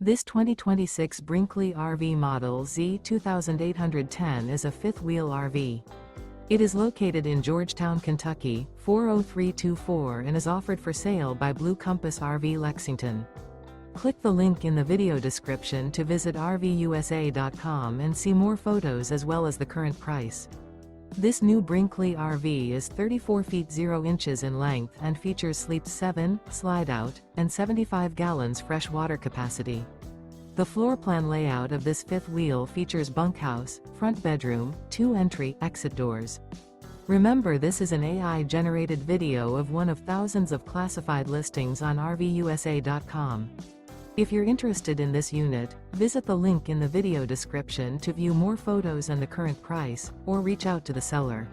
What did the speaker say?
This 2026 Brinkley RV Model Z 2810 is a fifth-wheel RV. It is located in Georgetown, Kentucky, 40324 and is offered for sale by Blue Compass RV Lexington. Click the link in the video description to visit RVUSA.com and see more photos as well as the current price. This new Brinkley RV is 34 feet 0 inches in length and features sleeps 7, slide-out, and 75 gallons fresh water capacity. The floor plan layout of this fifth wheel features bunkhouse, front bedroom, 2 entry/exit doors. Remember, this is an AI-generated video of one of thousands of classified listings on RVUSA.com. If you're interested in this unit, visit the link in the video description to view more photos and the current price, or reach out to the seller.